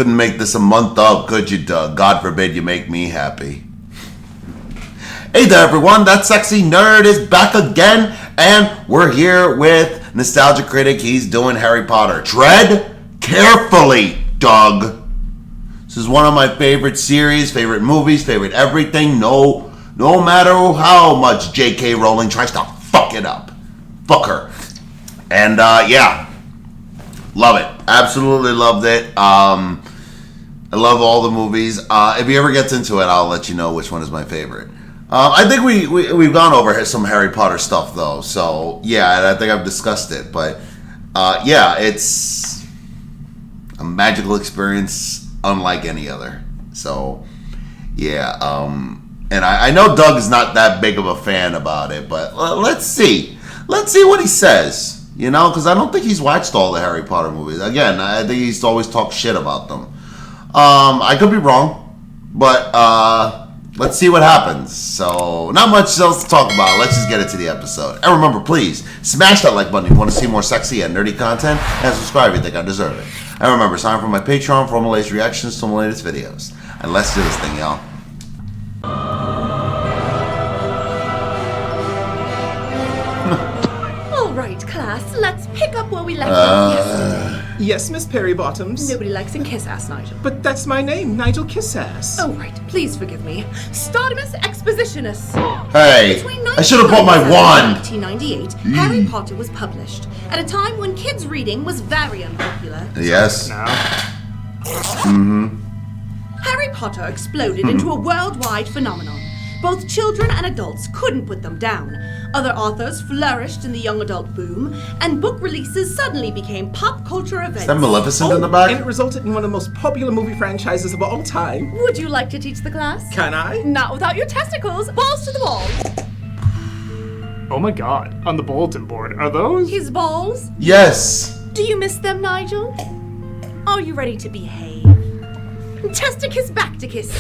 Couldn't make this a month up, could you, Doug? God forbid you make me happy. Hey there, everyone. That sexy nerd is back again, and we're here with Nostalgia Critic. He's doing Harry Potter. Tread carefully, Doug. This is one of my favorite series, favorite movies, favorite everything. No matter how much J.K. Rowling tries to fuck it up. Fuck her. And, yeah. Love it. Absolutely loved it. I love all the movies. If he ever gets into it, I'll let you know which one is my favorite. I think we've gone over some Harry Potter stuff, though. So, yeah, I think I've discussed it. But, yeah, it's a magical experience unlike any other. So, yeah. And I know Doug is not that big of a fan about it, but let's see. Let's see what he says. You know, because I don't think he's watched all the Harry Potter movies. Again, I think he's always talked shit about them. I could be wrong, but let's see what happens. So, not much else to talk about. Let's just get into the episode. And remember, please, smash that like button if you want to see more sexy and nerdy content, and subscribe if you think I deserve it. And remember, sign up for my Patreon for all my latest reactions to my latest videos. And let's do this thing, y'all. Class, let's pick up where we left off yesterday. Yes, Miss Perrybottoms. Nobody likes a kiss-ass, Nigel. But that's my name, Nigel Kissass. Oh, right. Please forgive me. Startimus Expositionus. Hey, I should have brought my wand. 1998, Harry Potter was published at a time when kids' reading was very unpopular. Yes. Harry Potter exploded into a worldwide phenomenon. Both children and adults couldn't put them down. Other authors flourished in the young adult boom, and book releases suddenly became pop culture events. Is that Maleficent in the back? And it resulted in one of the most popular movie franchises of all time. Would you like to teach the class? Can I? Not without your testicles. Balls to the wall. Oh my god, on the bulletin board, are those? His balls? Yes. Do you miss them, Nigel? Are you ready to behave? Testicus Bacticus.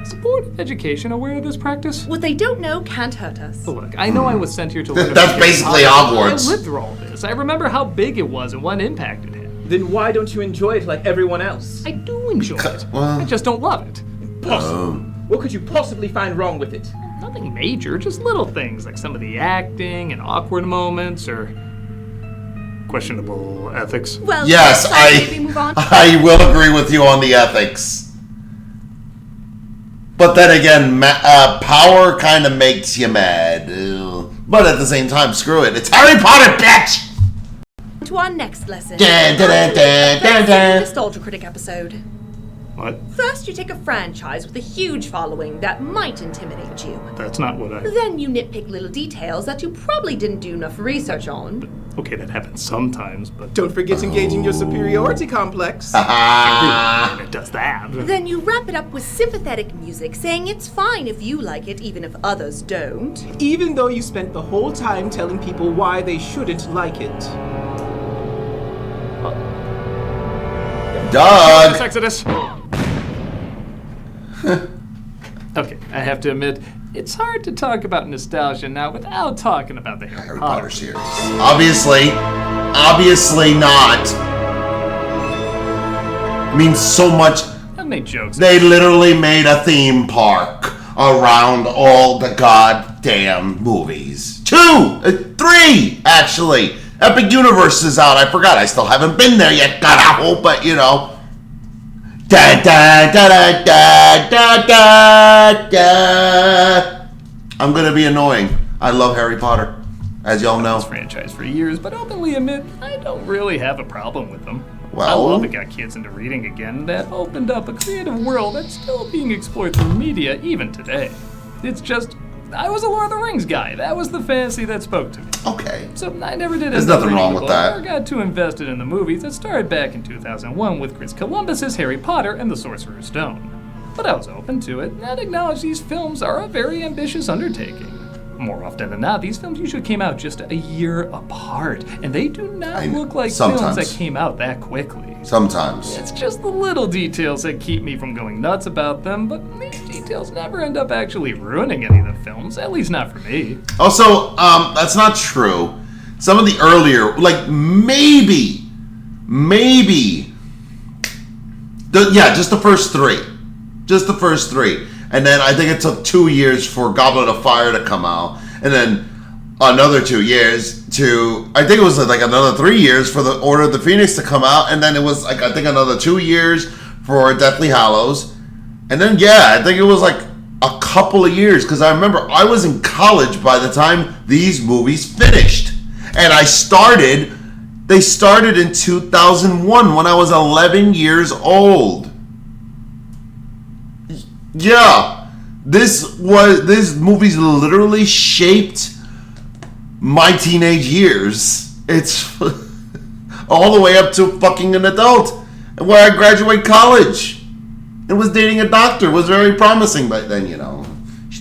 Is the Board of Education aware of this practice? What they don't know can't hurt us. Look, I know I was sent here to learn That's basically Hogwarts. I lived through all this. I remember how big it was and what impact it had. Then why don't you enjoy it like everyone else? I do enjoy it. Well- I just don't love it. Impossible. What could you possibly find wrong with it? Nothing major, just little things like some of the acting and awkward moments or questionable ethics. Well, Yes, maybe move on. I will agree with you on the ethics. But then again, power kind of makes you mad. But at the same time, screw it. It's Harry Potter, bitch! To our next lesson. Dun, dun, dun, dun, dun, dun. Nostalgia Critic episode. What? First, you take a franchise with a huge following that might intimidate you. That's not what I... Then you nitpick little details that you probably didn't do enough research on. Okay, that happens sometimes, but... Don't forget engaging your superiority complex. And it does that. Then you wrap it up with sympathetic music, saying it's fine if you like it, even if others don't. Even though you spent the whole time telling people why they shouldn't like it. Doug! Exodus! Okay, I have to admit, it's hard to talk about nostalgia now without talking about the Harry Potter series. Obviously not. Means so much. I've made jokes. They literally made a theme park around all the goddamn movies. 3, actually. Epic Universe is out. I forgot. I still haven't been there yet. God, I hope, but you know. Da da da da da da da. I'm gonna be annoying. I love Harry Potter, as y'all know. This franchise for years, but openly admit I don't really have a problem with them. Well, I love it got kids into reading again. That opened up a creative world that's still being explored through media even today. It's just, I was a Lord of the Rings guy. That was the fantasy that spoke to me. Okay. So I never did. There's nothing wrong with that. Or got too invested in the movies that started back in 2001 with Chris Columbus's Harry Potter and the Sorcerer's Stone. But I was open to it and acknowledged these films are a very ambitious undertaking. More often than not, these films usually came out just a year apart, and they do not look like films that came out that quickly. Sometimes. It's just the little details that keep me from going nuts about them, but these details never end up actually ruining any of the films, at least not for me. Also, that's not true. Some of the earlier, like maybe Just the first three. Just the first three. And then I think it took 2 years for Goblet of Fire to come out. And then another 2 years to... I think it was like another 3 years for the Order of the Phoenix to come out. And then it was like, I think another 2 years for Deathly Hallows. And then, I think it was like a couple of years. Because I remember I was in college by the time these movies finished. And they started in 2001 when I was 11 years old. Yeah, this movie's literally shaped my teenage years. It's all the way up to fucking an adult, where I graduate college and was dating a doctor. Was very promising, but then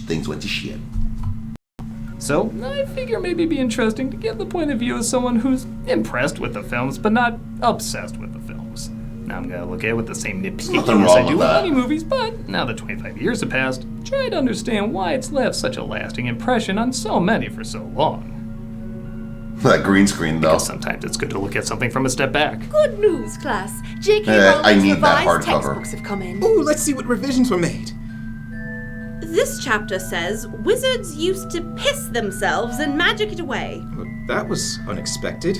things went to shit. So I figure maybe it'd be interesting to get the point of view of someone who's impressed with the films, but not obsessed with the films. Now I'm gonna look at it with the same nitpicking as I do with any movies, but now that 25 years have passed, try to understand why it's left such a lasting impression on so many for so long. That green screen, though. Because sometimes it's good to look at something from a step back. Good news, class. J.K. I Rowling's need that revised hardcover. textbooks have come in. Ooh, let's see what revisions were made. This chapter says wizards used to piss themselves and magic it away. Well, that was unexpected.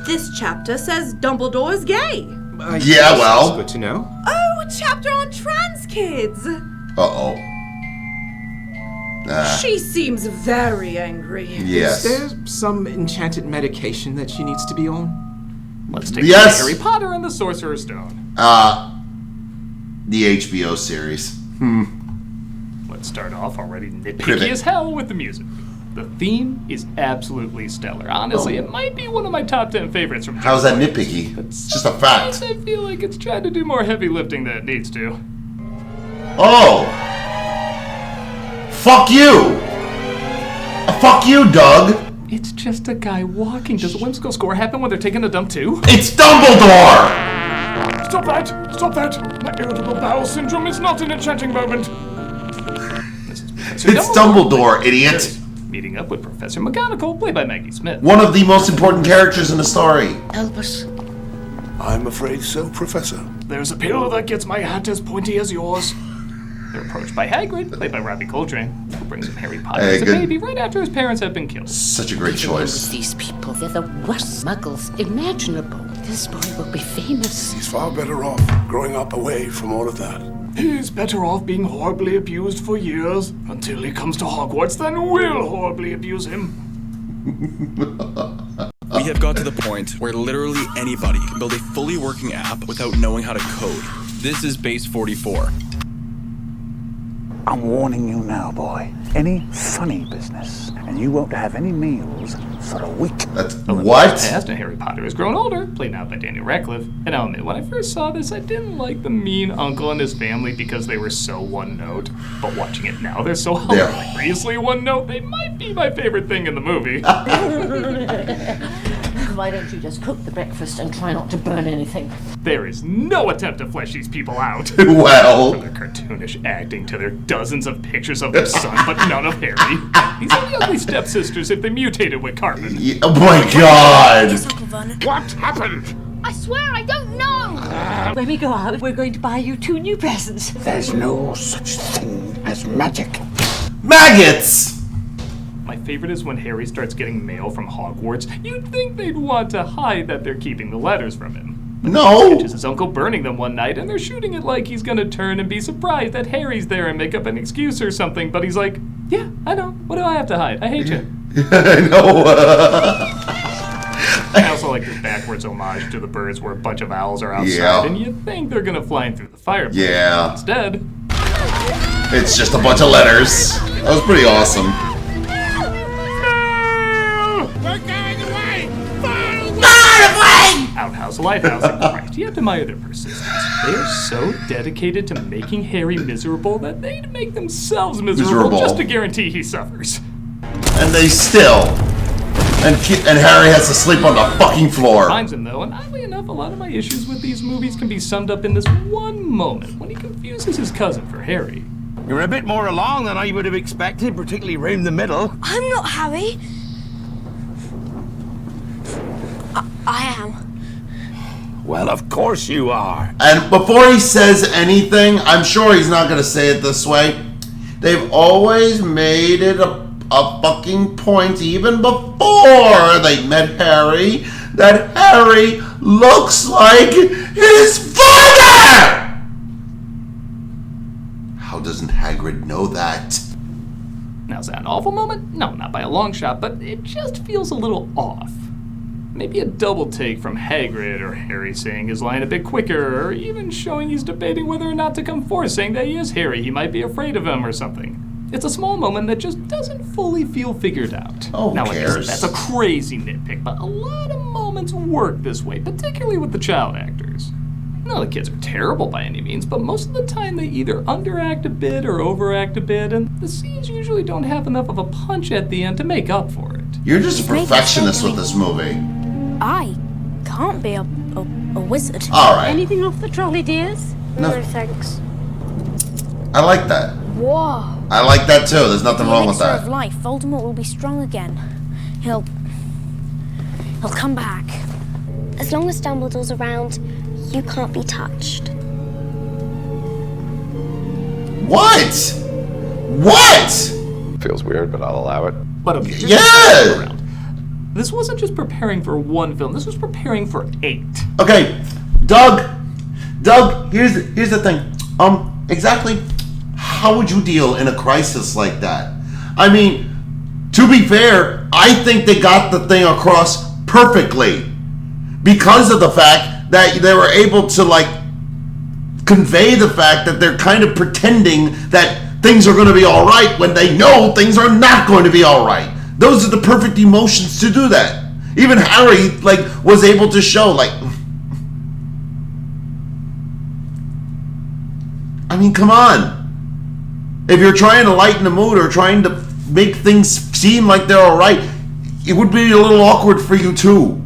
This chapter says Dumbledore's gay. I guess well. That's good to know. Oh, a chapter on trans kids. Uh-oh. She seems very angry. Yes. Is there some enchanted medication that she needs to be on? Let's take a look at Harry Potter and the Sorcerer's Stone. The HBO series. Let's start off already nitpicky Critic. as hell with the music. The theme is absolutely stellar. Honestly, it might be one of my top 10 favorites from How's that Players. nitpicky? But It's just a fact. sometimes I feel like it's trying to do more heavy lifting than it needs to. Oh! Fuck you! Fuck you, Doug! It's just a guy walking. Does a whimsical score happen when they're taking a dump too? It's Dumbledore! Stop that! Stop that! My irritable bowel syndrome is not an enchanting moment. This is Professor It's Dumbledore, idiot! Meeting up with Professor McGonagall, played by Maggie Smith. One of the most important characters in the story. Help us. I'm afraid so, Professor. There's a pillow that gets my hat as pointy as yours. They're approached by Hagrid, played by Robbie Coltrane, who brings him Harry Potter as a good. baby right after his parents have been killed. Such a great choice. These people, they're the worst muggles imaginable. This boy will be famous. He's far better off growing up away from all of that. He's better off being horribly abused for years until he comes to Hogwarts than we'll horribly abuse him. We have got to the point where literally anybody can build a fully working app without knowing how to code. This is Base 44. I'm warning you now, boy. Any funny business, and you won't have any meals for a week. That's Well, what? Past and Harry Potter has grown older, played now by Daniel Radcliffe. And I'll admit, when I first saw this, I didn't like the mean uncle and his family because they were so one note. But watching it now, they're so hilariously one note, they might be my favorite thing in the movie. Why don't you just cook the breakfast and try not to burn anything? There is no attempt to flesh these people out. Well, Their cartoonish acting to their dozens of pictures of their son, but none of Harry. These are the ugly stepsisters if they mutated with carbon. oh my god. Yes, Uncle Vernon. What happened? I swear I don't know. When we go out, we're going to buy you 2 new presents. There's no such thing as magic. Maggots! My favorite is when Harry starts getting mail from Hogwarts. You'd think they'd want to hide that they're keeping the letters from him. No! Catches his uncle burning them one night, and they're shooting it like he's gonna turn and be surprised that Harry's there and make up an excuse or something, but he's like, yeah, I know. What do I have to hide? I hate you. I know. I also like this backwards homage to the birds where a bunch of owls are outside, Yeah. and you think they're gonna fly in through the fireplace. Yeah. Instead, It's just a bunch of letters. That was pretty awesome. Outhouse, Lighthouse, and Christ, you have to admire their persistence. They are so dedicated to making Harry miserable that they'd make themselves miserable just to guarantee he suffers. And they still. And Harry has to sleep on the fucking floor. Finds him though, and oddly enough, a lot of my issues with these movies can be summed up in this one moment when he confuses his cousin for Harry. You're a bit more along than I would have expected, particularly round the middle. I'm not Harry. I am. Well, of course you are. And before he says anything, I'm sure he's not going to say it this way. They've always made it a fucking point, even before they met Harry, that Harry looks like his father! How doesn't Hagrid know that? Now, is that an awful moment? No, not by a long shot, but it just feels a little off. Maybe a double take from Hagrid, or Harry saying his line a bit quicker, or even showing he's debating whether or not to come forth, saying that he is Harry, he might be afraid of him or something. It's a small moment that just doesn't fully feel figured out. Oh, who now, like I said, cares? that's a crazy nitpick, but a lot of moments work this way, particularly with the child actors. No, the kids are terrible by any means, but most of the time they either underact a bit or overact a bit, and the scenes usually don't have enough of a punch at the end to make up for it. You're just a perfectionist with this movie. I can't be a wizard. Alright. Anything off the trolley, dears? No. Thanks. I like that. Whoa. I like that too. There's nothing wrong with The that. elixir of life, Voldemort will be strong again. He'll come back. As long as Dumbledore's around, you can't be touched. What? What? Feels weird, but I'll allow it. But okay, Yeah! This wasn't just preparing for one film, this was preparing for 8. Okay, Doug, here's the thing. Exactly how would you deal in a crisis like that? I mean, to be fair, I think they got the thing across perfectly because of the fact that they were able to, like, convey the fact that they're kind of pretending that things are going to be all right when they know things are not going to be all right. Those are the perfect emotions to do that. Even Harry, like, was able to show, like, I mean, come on. If you're trying to lighten the mood or trying to make things seem like they're all right, it would be a little awkward for you too.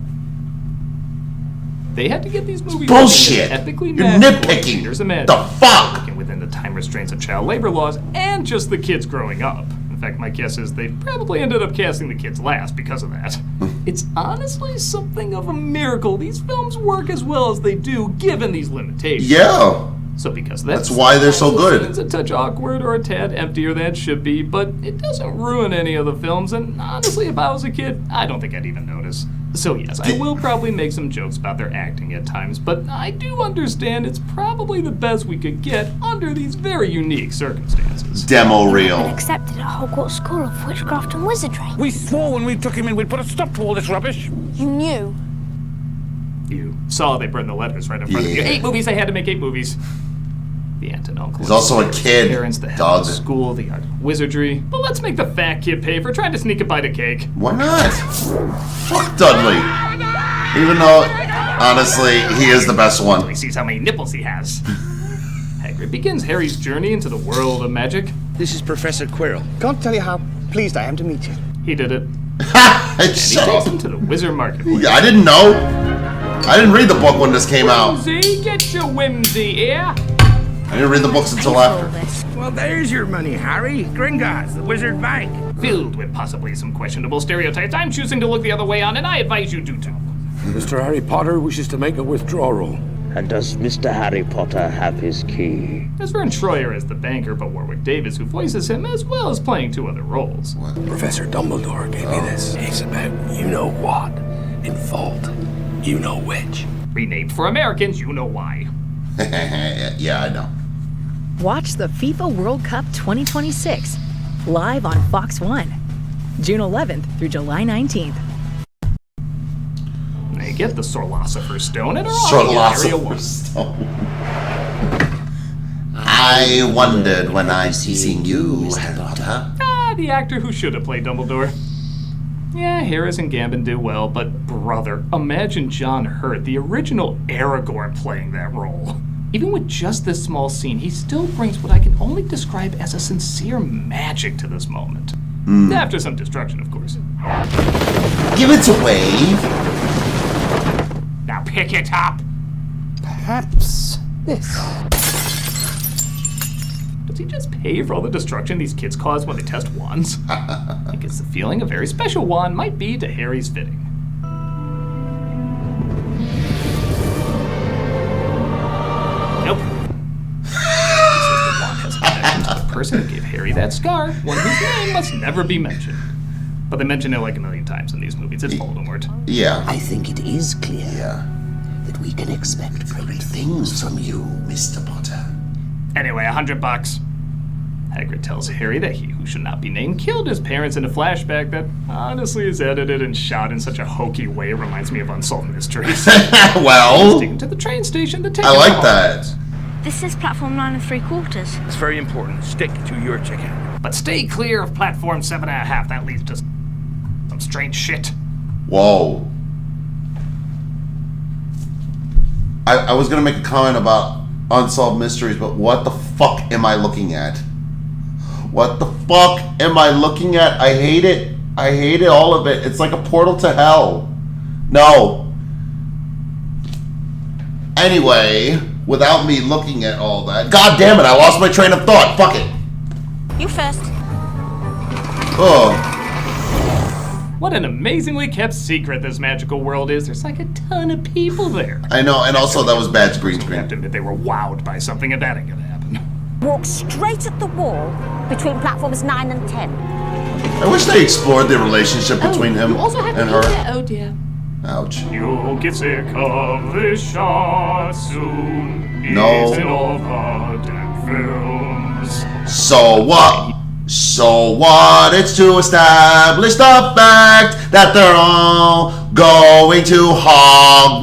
They had to get these movies Bullshit. epically You're magical nitpicking. readers imagine, The fuck? working within the time restraints of child labor laws and just the kids growing up. In fact, my guess is they probably ended up casting the kids last because of that. It's honestly something of a miracle these films work as well as they do given these limitations. Yeah. So because of That's why they're so good. It's a touch awkward or a tad emptier than it should be, but it doesn't ruin any of the films, and honestly, if I was a kid, I don't think I'd even notice. So yes, I will probably make some jokes about their acting at times, but I do understand it's probably the best we could get under these very unique circumstances. Demo Been reel. accepted at Hogwarts School of Witchcraft and Wizardry. We swore when we took him in we'd put a stop to all this rubbish. You knew. You saw they burned the letters right in front of you. Yeah. 8 movies, they had to make 8 movies. The aunt and uncle. He's also a kid, Parents, the head Doug. of the school, the art of wizardry. But let's make the fat kid pay for trying to sneak a bite of cake. Why not? Fuck Dudley. Even though, honestly, he is the best one. He sees how many nipples he has. Hagrid begins Harry's journey into the world of magic. This is Professor Quirrell. Can't tell you how pleased I am to meet you. He did it. Ha! And he Shut takes up. him to the wizard marketplace. Yeah, I didn't know. I didn't read the book when this came out. Whimsy, get your whimsy here. I didn't read the books until after. Well, there's your money, Harry. Gringotts, the Wizard Bank. Filled with possibly some questionable stereotypes, I'm choosing to look the other way on, and I advise you do too. Mr. Harry Potter wishes to make a withdrawal. And does Mr. Harry Potter have his key? There's Vern Troyer as the banker, but Warwick Davis, who voices him, as well as playing 2 other roles. Professor Dumbledore gave me this. It's about you-know-what involved you-know-which. Renamed for Americans, you know why. Yeah, I know. Watch the FIFA World Cup 2026 live on Fox 1, June 11th through July 19th. They get the Sorlosopher's Stone and are off to Area 1. Sorlosopher's Stone. I wondered when I seen you, Harry Potter. The actor who should have played Dumbledore. Yeah, Harris and Gambon do well, but brother, imagine John Hurt, the original Aragorn, playing that role. Even with just this small scene, he still brings what I can only describe as a sincere magic to this moment. After some destruction, of course. Give it a wave. Now pick it up! Perhaps this. Does he just pay for all the destruction these kids cause when they test wands? I guess the feeling a very special wand might be to Harry's fitting. person who gave Harry that scar, one whose name must never be mentioned. But they mention it like a million times in these movies. It's Voldemort. Yeah. I think it is clear that we can expect great things from you, Mr. Potter. Anyway, $100. Hagrid tells Harry that he who should not be named killed his parents in a flashback that honestly is edited and shot in such a hokey way it reminds me of Unsolved Mysteries. Well, he's taken to the train station to take I like that. This is platform 9 3/4. It's very important. Stick to your ticket. But stay clear of platform 7.5. That leads to some strange shit. Whoa. I was gonna make a comment about Unsolved Mysteries, but what the fuck am I looking at? What the fuck am I looking at? I hate it. I hate it, all of it. It's like a portal to hell. No. Anyway, without me looking at all that. God damn it, I lost my train of thought. Fuck it. You first. Oh. What an amazingly kept secret this magical world is. There's like a ton of people there. I know, and also that was bad green I screen. have to admit they were wowed by something, and that ain't gonna happen. Walk straight at the wall between platforms 9 and 10. I wish they explored the relationship between him You also have and to her. do that. Oh dear. Ouch. You'll get sick of this shot soon. No. It's in all the damn films. So what? So what? It's to establish the fact that they're all going to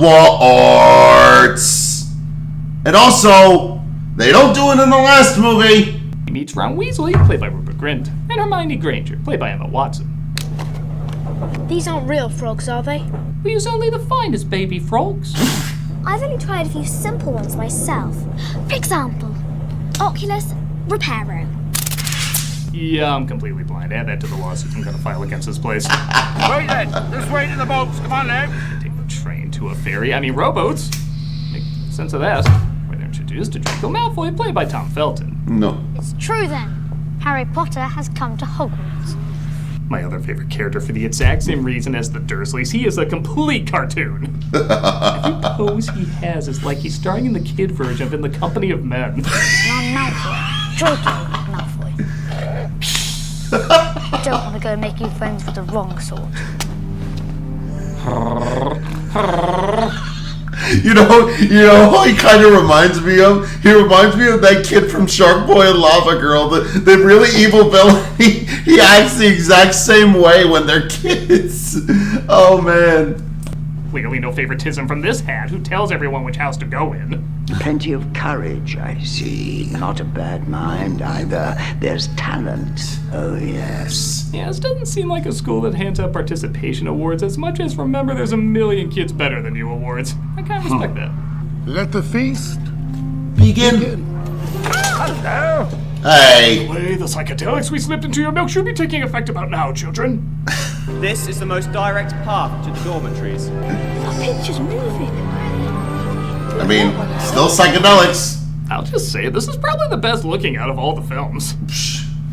Hogwarts. And also, they don't do it in the last movie. He meets Ron Weasley, played by Rupert Grint, and Hermione Granger, played by Emma Watson. These aren't real frogs, are they? We use only the finest baby frogs. I've only tried a few simple ones myself. For example, Oculus Reparo. Yeah, I'm completely blind. Add that to the lawsuit I'm gonna file against this place. Wait then. Just wait in the boats. Come on now. Take the train to a ferry. I mean, rowboats. Make sense of that. Where they're introduced to Draco Malfoy, played by Tom Felton. No. It's true then. Harry Potter has come to Hogwarts. My other favorite character for the exact same reason as the Dursleys. He is a complete cartoon. Every pose he has is like he's starring in the kid version of In the Company of Men. And I'm Malfoy. Draco Malfoy. I don't want to go making friends with the wrong sort. You know who he kind of reminds me of? He reminds me of that kid from Shark Boy and Lava Girl, the really evil villain. He acts the exact same way when they're kids. Oh, man. Clearly no favoritism from this hat, who tells everyone which house to go in. Plenty of courage, I see. Not a bad mind either. There's talent. Oh, yes. Yeah, this doesn't seem like a school that hands out participation awards as much as remember there's a million kids better than you awards. I kind of respect that. Let the feast begin. Hello. Hey. The way the psychedelics we slipped into your milk should be taking effect about now, children. This is the most direct path to the dormitories. The picture's moving. I mean, still psychedelics. I'll just say, this is probably the best looking out of all the films.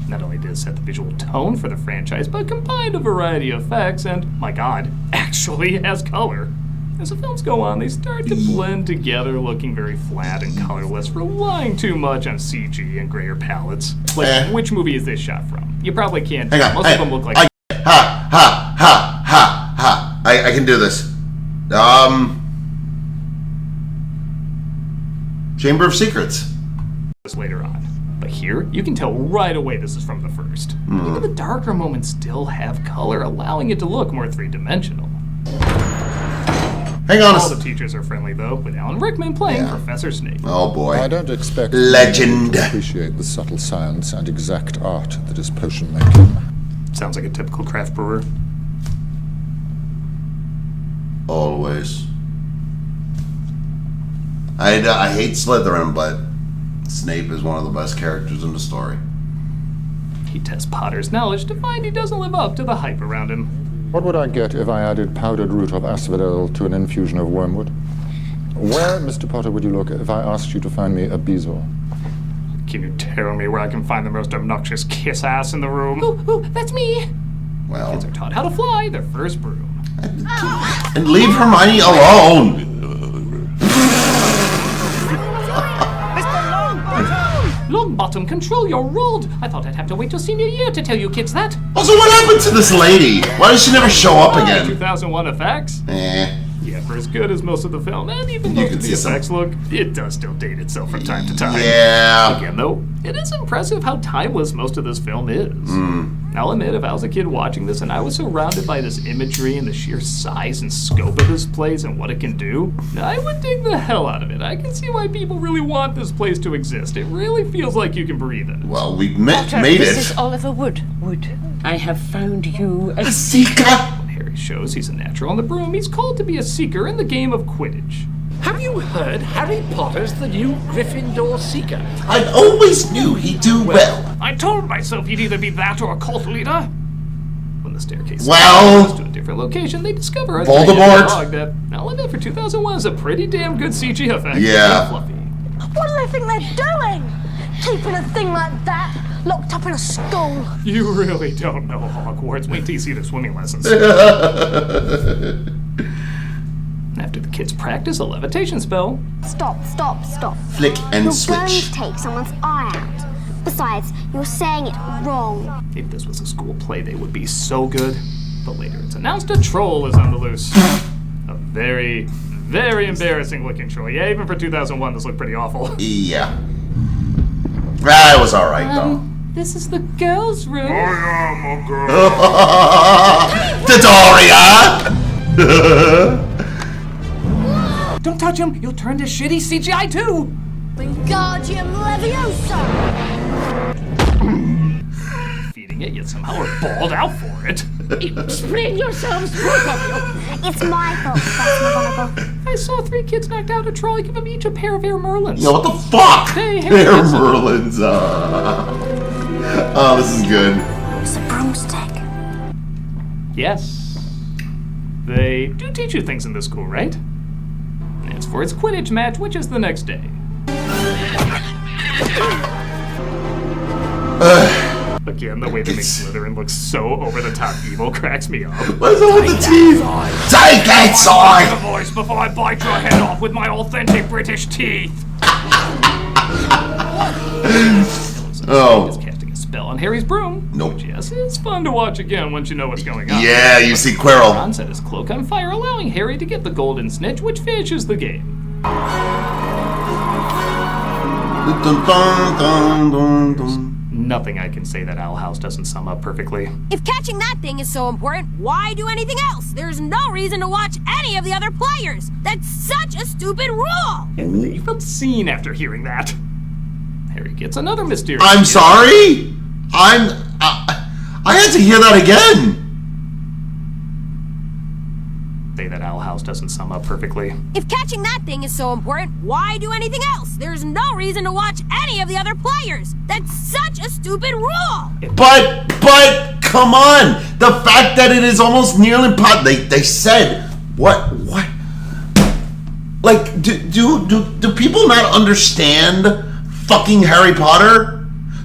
Not only did it set the visual tone for the franchise, but combined a variety of effects and, my god, actually has color. As the films go on, they start to blend together, looking very flat and colorless, relying too much on CG and grayer palettes. Like, which movie is this shot from? You probably can't tell. Most of them look like... I can do this. Chamber of Secrets. Later on. But here, you can tell right away this is from the first. Even the darker moments still have color, allowing it to look more three-dimensional. Hang on. All the teachers are friendly, though, with Alan Rickman playing Professor Snape. Oh, boy. I don't expect Legend to appreciate the subtle science and exact art that is potion making. Sounds like a typical craft brewer. Always. I hate Slytherin, but Snape is one of the best characters in the story. He tests Potter's knowledge to find he doesn't live up to the hype around him. What would I get if I added powdered root of asphodel to an infusion of wormwood? Where, Mr. Potter, would you look if I asked you to find me a bezoar? Can you tell me where I can find the most obnoxious kiss ass in the room? Ooh, that's me. Well, kids are taught how to fly their first broom. And leave Hermione alone. Longbottom! Bottom, control your world. I thought I'd have to wait till senior year to tell you kids that. Also, what happened to this lady? Why does she never show up again? 2001 effects? Yeah, for as good as most of the film, and even most of the effects look, it does still date itself from time to time. Yeah. Again, though, it is impressive how timeless most of this film is. I'll admit, if I was a kid watching this and I was surrounded by this imagery and the sheer size and scope of this place and what it can do, I would dig the hell out of it. I can see why people really want this place to exist. It really feels like you can breathe in it. Well, we made This it. is Oliver Wood. I have found you a seeker. When Harry shows he's a natural on the broom, he's called to be a seeker in the game of Quidditch. Have you heard Harry Potter's the new Gryffindor Seeker? I always knew he'd do well. I told myself he'd either be that or a cult leader. When the staircase Well, goes to a different location, they discover a Voldemort. dog that, I'll admit, for 2001 is a pretty damn good CG effect. Yeah. Fluffy. What do they think they're doing? Keeping a thing like that locked up in a school. You really don't know Hogwarts. Wait till you see their swimming lessons. After the kids practice a levitation spell. Stop. Flick and You're switch. going to take someone's eye out. Besides, you're saying it wrong. If this was a school play, they would be so good. But later it's announced a troll is on the loose. A very, very embarrassing looking troll. Yeah, even for 2001, this looked pretty awful. Yeah. It was alright, though. This is the girls' room. I am a girl. Dodoria! Don't touch him! You'll turn to shitty CGI too! Wingardium Leviosa! Feeding it, yet somehow are balled out for it. Explain yourselves, both of you. It's my fault, Professor McGonagall. I saw 3 kids knocked out a troll. I give them each a pair of Air Merlins. Yo, what the fuck? Hey, Air Merlins. Oh, this is good. It's a broomstick. Yes. They do teach you things in this school, right? It's for its Quidditch match, which is the next day. Again, the way they make Slytherin look so over-the-top evil cracks me up. What's up with the teeth? Take it, sword! The voice before I bite your head off with my authentic British teeth. Oh. Is casting a spell on Harry's broom. Nope. Which, yes, it's fun to watch again once you know what's going on. Yeah, you see Quirrell. Ron set his cloak on fire, allowing Harry to get the golden snitch, which finishes the game. Nothing I can say that Owl House doesn't sum up perfectly. If catching that thing is so important, why do anything else? There's no reason to watch any of the other players. That's such a stupid rule. You felt seen after hearing that. Harry gets another mysterious. I'm sorry? I had to hear that again. Say that Owl House doesn't sum up perfectly. If catching that thing is so important, why do anything else? There's no reason to watch any of the other players. That's such a stupid rule. But come on. The fact that it is almost nearly impossible. They said what? Like do people not understand fucking Harry Potter?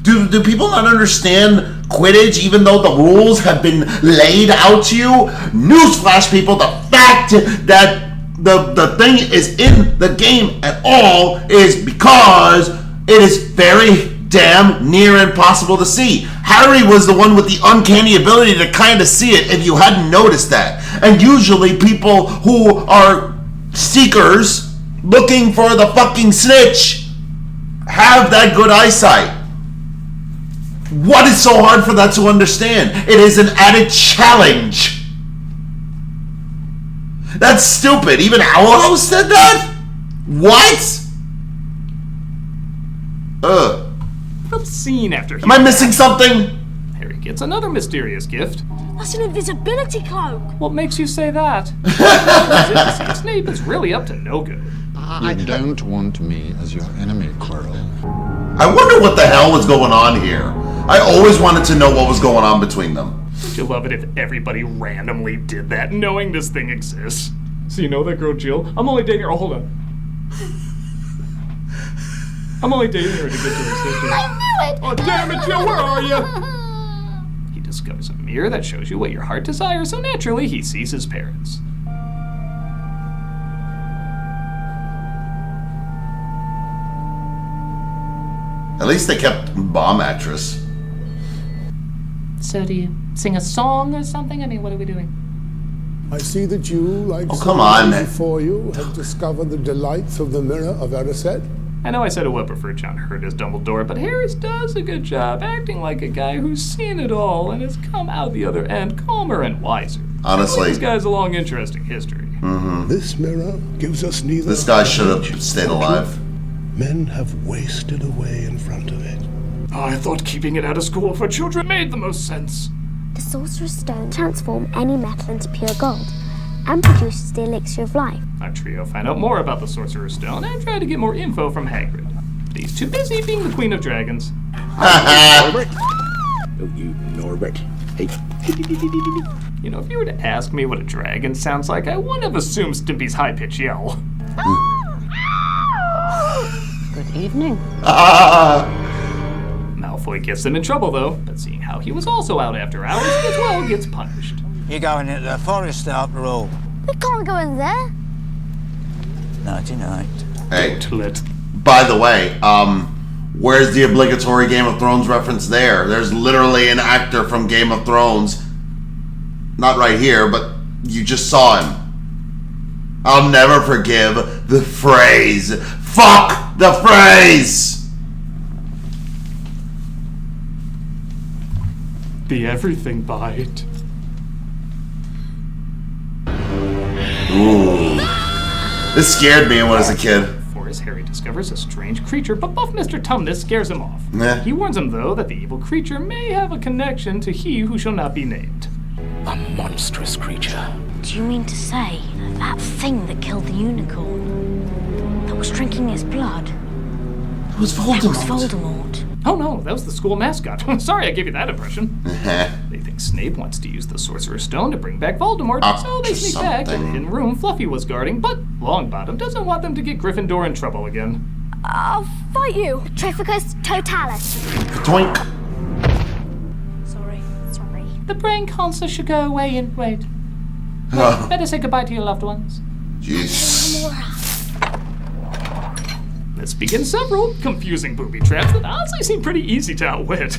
Do people not understand Quidditch, even though the rules have been laid out to you? Newsflash, people, the fact that the thing is in the game at all is because it is very damn near impossible to see. Harry was the one with the uncanny ability to kind of see it if you hadn't noticed that. And usually people who are seekers looking for the fucking snitch have that good eyesight. What is so hard for that to understand? It is an added challenge. That's stupid. Even Owl House said that? What? Felt seen after Am I missing something? Harry gets another mysterious gift. That's an invisibility cloak. What makes you say that? Snape is really up to no good. You don't want me as your enemy, Quirrell. I wonder what the hell was going on here. I always wanted to know what was going on between them. Would you love it if everybody randomly did that, knowing this thing exists? So you know that girl Jill? I'm only dating her. Oh, hold on. I'm only dating her to get to her sister. I knew it! Oh, damn it, Jill, where are you? He discovers a mirror that shows you what your heart desires, so naturally he sees his parents. At least they kept Bomb Actress. So do you sing a song or something? I mean, what are we doing? I see that you, like come on, man. before you, have discovered the delights of the Mirror of Erised. I know I said I would prefer John Hurt as Dumbledore, but Harris does a good job acting like a guy who's seen it all and has come out the other end calmer and wiser. Honestly. This guy's a long, interesting history. This mirror gives us neither. This guy should have stayed alive. Men have wasted away in front of it. I thought keeping it out of school for children made the most sense. The Sorcerer's Stone transforms any metal into pure gold and produces the elixir of life. Our trio find out more about the Sorcerer's Stone and try to get more info from Hagrid. But he's too busy being the Queen of Dragons. Norbert? Oh, you, Norbert. Hey. You know, if you were to ask me what a dragon sounds like, I wouldn't have assumed Stimpy's high-pitched yell. Good evening. Malfoy gets them in trouble, though, but seeing how he was also out after hours, he as well gets punished. You're going into the forest after all. We can't go in there. Nighty-night. Hey, by the way, where's the obligatory Game of Thrones reference there? There's literally an actor from Game of Thrones. Not right here, but you just saw him. I'll never forgive the phrase. Fuck the phrase! The everything bite. Ooh. This scared me when I was a kid. For as Harry discovers a strange creature, but buff Mr. Tumnus scares him off. Yeah. He warns him, though, that the evil creature may have a connection to he who shall not be named. A monstrous creature. Do you mean to say that thing that killed the unicorn, that was drinking his blood? It was That was Voldemort. Oh no, that was the school mascot. Sorry I gave you that impression. They think Snape wants to use the Sorcerer's Stone to bring back Voldemort, so they sneak back in the hidden room Fluffy was guarding, but Longbottom doesn't want them to get Gryffindor in trouble again. I'll fight you. Trificus Totalis. Twink. Sorry. The brain cancer should go away and wait. Better say goodbye to your loved ones. Jeez. This begins several confusing booby traps that honestly seem pretty easy to outwit.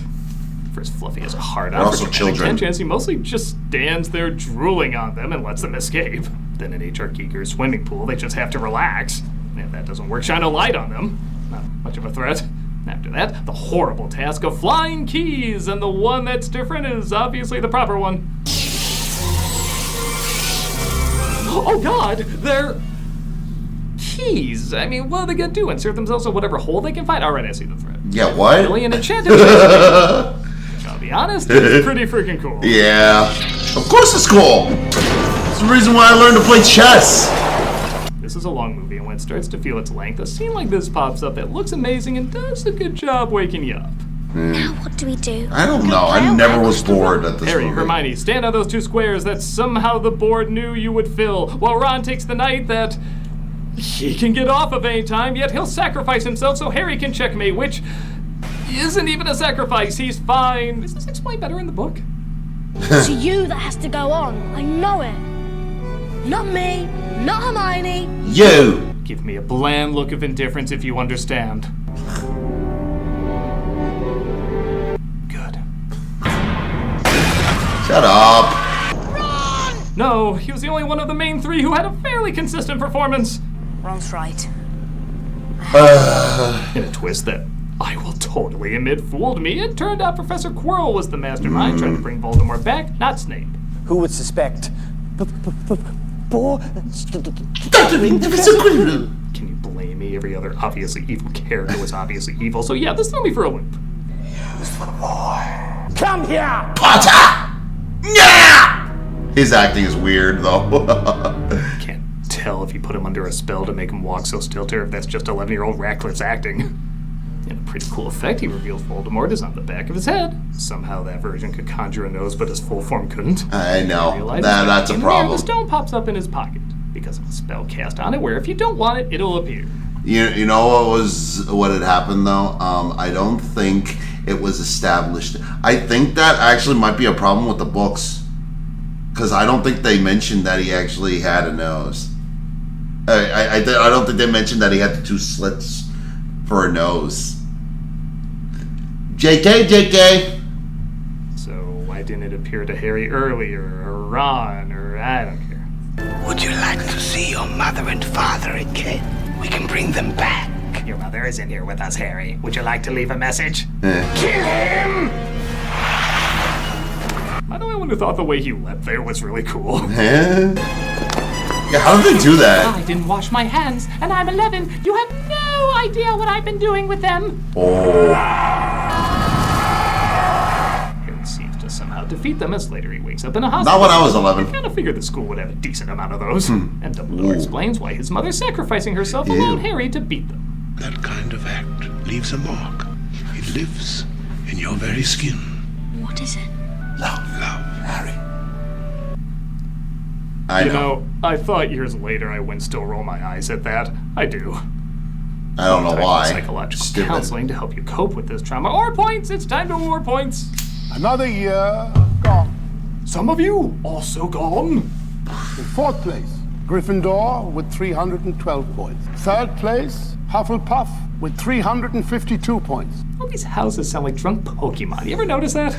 First, Fluffy has a hard-on They're for also dramatic children. tensions. He mostly just stands there drooling on them and lets them escape. Then in H.R. Giger's swimming pool, they just have to relax. And if that doesn't work, shine a light on them. Not much of a threat. After that, the horrible task of flying keys, and the one that's different is obviously the proper one. Oh god, they're keys. I mean, what are they gonna do? Insert themselves in whatever hole they can find? Alright, I see the threat. Yeah, what? Really an enchanted chest. Which, I'll be honest, it's pretty freaking cool. Yeah. Of course it's cool. It's the reason why I learned to play chess. This is a long movie, and when it starts to feel its length, a scene like this pops up that looks amazing and does a good job waking you up. Now what do we do? I don't know. I never was bored at this Harry, movie. Hermione, stand on those two squares that somehow the board knew you would fill, while Ron takes the knight that he can get off of any time, yet he'll sacrifice himself so Harry can checkmate, which isn't even a sacrifice. He's fine. Is this explained better in the book? It's you that has to go on. I know it. Not me. Not Hermione. You! Give me a bland look of indifference if you understand. Good. Shut up. No, he was the only one of the main three who had a fairly consistent performance. Ron's right. In a twist that I will totally admit fooled me, it turned out Professor Quirrell was the mastermind trying to bring Voldemort back, not Snape. Who would suspect? Poor. Can you blame me? Every other obviously evil character was obviously evil, so yeah, this threw me for a loop. Come here! Potter! Yeah! His acting is weird, though. Can't tell if you put him under a spell to make him walk so stilted or if that's just 11-year-old Ratcliffe's acting. And a pretty cool effect he reveals Voldemort is on the back of his head. Somehow that version could conjure a nose, but his full form couldn't. I know. Realizes That's a in problem. There, the stone pops up in his pocket because of a spell cast on it where if you don't want it, it'll appear. You know what had happened, though? I don't think it was established. I think that actually might be a problem with the books. Because I don't think they mentioned that he actually had a nose. I don't think they mentioned that he had the two slits for a nose. JK. So why didn't it appear to Harry earlier, or Ron, or I don't care? Would you like to see your mother and father again? We can bring them back. Your mother isn't here with us, Harry. Would you like to leave a message? Kill him! I know I would have thought the way he leapt there was really cool. Yeah, how did they do that? I didn't wash my hands, and I'm 11. You have no idea what I've been doing with them. Oh. Harry seems to somehow defeat them as later he wakes up in a hospital. Not when I was 11. I kind of figured the school would have a decent amount of those. And Dumbledore explains why his mother sacrificing herself allowed Harry to beat them. That kind of act leaves a mark. It lives in your very skin. What is it? Love, Harry. I know. I thought years later I wouldn't still roll my eyes at that. I do. I don't know why. Psychological counseling to help you cope with this trauma. Or points! It's time to award points! Another year gone. Some of you also gone. In fourth place, Gryffindor with 312 points. Third place, Hufflepuff with 352 points. All these houses sound like drunk Pokemon. You ever notice that?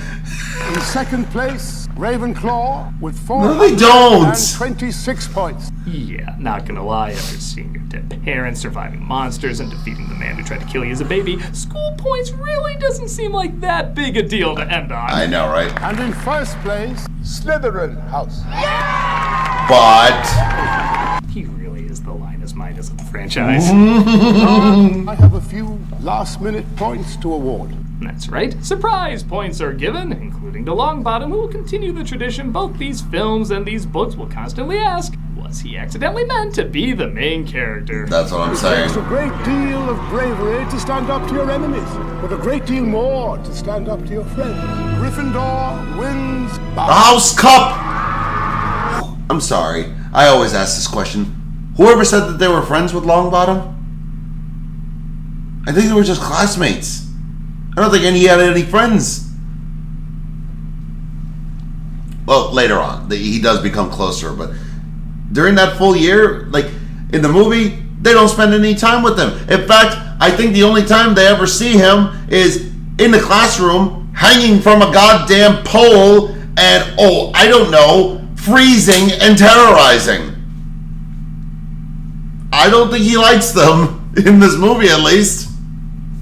In second place, Ravenclaw with No, they don't. 426 points. Yeah, not gonna lie, after seeing your dead parents, surviving monsters, and defeating the man who tried to kill you as a baby, school points really doesn't seem like that big a deal to end on. I know, right? And in first place, Slytherin House. But he really is the Linus Midas of the franchise. I have a few last-minute points to award. That's right. Surprise points are given, including to Longbottom, who will continue the tradition both these films and these books will constantly ask, was he accidentally meant to be the main character? That's what I'm It saying. takes a great deal of bravery to stand up to your enemies, but a great deal more to stand up to your friends. Gryffindor wins the House Cup! I'm sorry. I always ask this question. Whoever said that they were friends with Longbottom? I think they were just classmates. I don't think he had any friends. Well, later on, he does become closer, but during that full year, like in the movie, they don't spend any time with him. In fact, I think the only time they ever see him is in the classroom, hanging from a goddamn pole, and I don't know, freezing and terrorizing. I don't think he likes them in this movie, at least.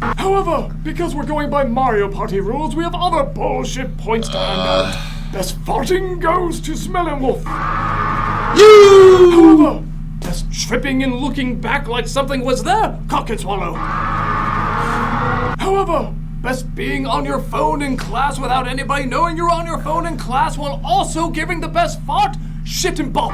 However, because we're going by Mario Party rules, we have other bullshit points to hand out. Best farting goes to Smelling Wolf. However, best tripping and looking back like something was there, Cock and Swallow. However, best being on your phone in class without anybody knowing you're on your phone in class while also giving the best fart, Shit and Bop.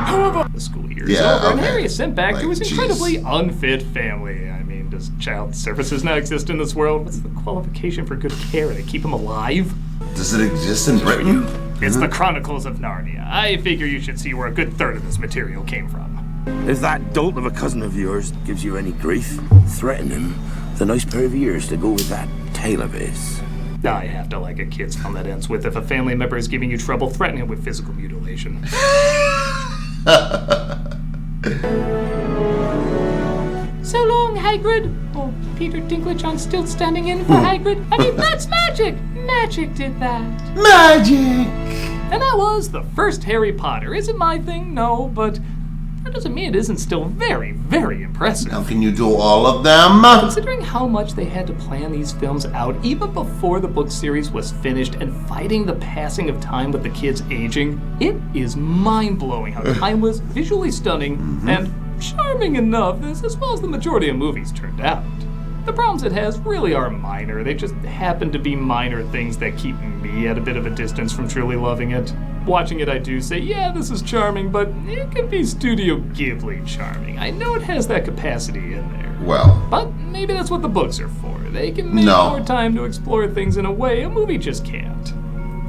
However, the school year is over and Harry is sent back to his incredibly unfit family. I mean, does child services now exist in this world? What's the qualification for good care to keep him alive? Does it exist in Britain? It's the Chronicles of Narnia. I figure you should see where a good third of this material came from. If that dolt of a cousin of yours gives you any grief, threaten him with a nice pair of ears to go with that tail of his. I have to like a kid's film that ends with, if a family member is giving you trouble, threaten him with physical mutilation. So long, Hagrid. Oh, Peter Dinklage on still standing in for Hagrid. I mean, that's magic. Magic did that. Magic! And that was the first Harry Potter. Is it my thing? No, but that doesn't mean it isn't still very, very impressive. How can you do all of them? Considering how much they had to plan these films out, even before the book series was finished, and fighting the passing of time with the kids aging, it is mind-blowing how timeless, visually stunning, and charming enough as well as the majority of movies turned out. The problems it has really are minor. They just happen to be minor things that keep me at a bit of a distance from truly loving it. Watching it, I do say, yeah, this is charming, but it can be Studio Ghibli charming. I know it has that capacity in there. Well. But maybe that's what the books are for. They can make more time to explore things in a way a movie just can't.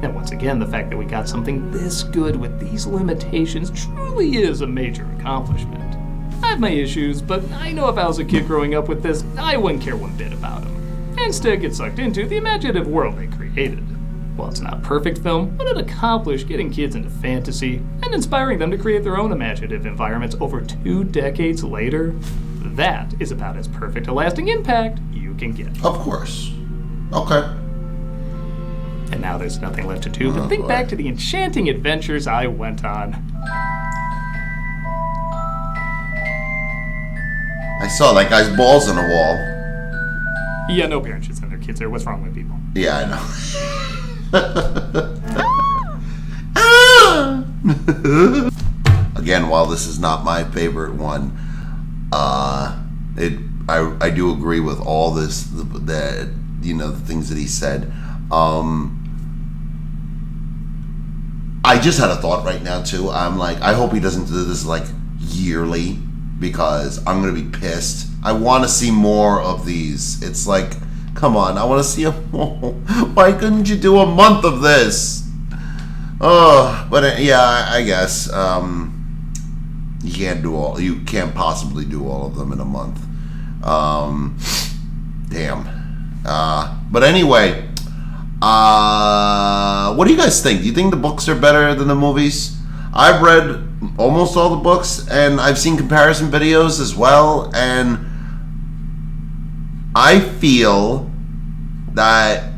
And once again, the fact that we got something this good with these limitations truly is a major accomplishment. I have my issues, but I know if I was a kid growing up with this, I wouldn't care one bit about them. Instead, get sucked into the imaginative world they created. While it's not a perfect film, but it accomplished getting kids into fantasy and inspiring them to create their own imaginative environments over 2 decades later, that is about as perfect a lasting impact you can get. Of course. Okay. And now there's nothing left to do but think back to the enchanting adventures I went on. I saw that guy's balls on the wall. Yeah, no parents should send their kids there. What's wrong with people? Yeah, I know. Again, while this is not my favorite one, I do agree with all this, the things that he said. I just had a thought right now too. I'm like, I hope he doesn't do this like yearly, because I'm gonna be pissed. I want to see more of these. It's like, come on, I want to see why couldn't you do a month of this? Oh, but yeah, I guess you can't possibly do all of them in a month. Damn. But anyway, what do you guys think? Do you think the books are better than the movies? I've read almost all the books, and I've seen comparison videos as well, and I feel that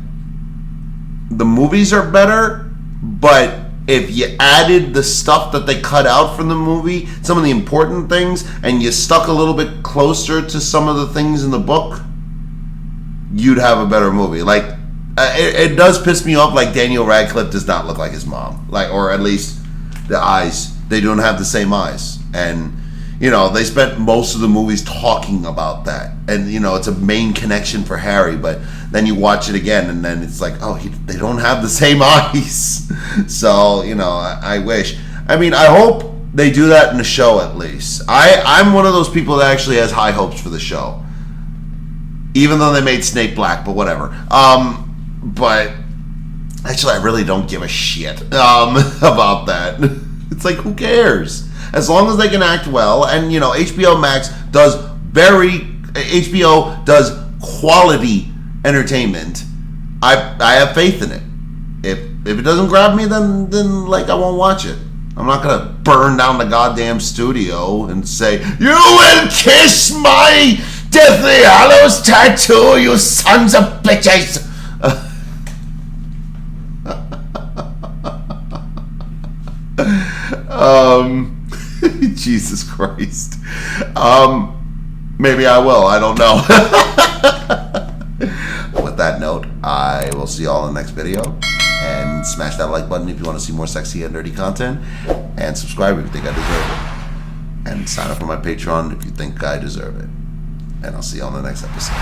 the movies are better, but if you added the stuff that they cut out from the movie, some of the important things, and you stuck a little bit closer to some of the things in the book, you'd have a better movie. Like, it does piss me off, like Daniel Radcliffe does not look like his mom, like, or at least the eyes, they don't have the same eyes. And they spent most of the movies talking about that, and it's a main connection for Harry, but then you watch it again and then it's like, oh, they don't have the same eyes. So I wish, I hope they do that in the show at least. I'm one of those people that actually has high hopes for the show, even though they made Snape black, but whatever. But actually, I really don't give a shit about that. It's like, who cares? As long as they can act well, and HBO Max does HBO does quality entertainment. I have faith in it. If it doesn't grab me, then like I won't watch it. I'm not gonna burn down the goddamn studio and say, "You will kiss my Deathly Hallows tattoo, you sons of bitches." Jesus Christ. Maybe I will. I don't know. With that note, I will see y'all in the next video. And smash that like button if you want to see more sexy and nerdy content. And subscribe if you think I deserve it. And sign up for my Patreon if you think I deserve it. And I'll see y'all in the next episode.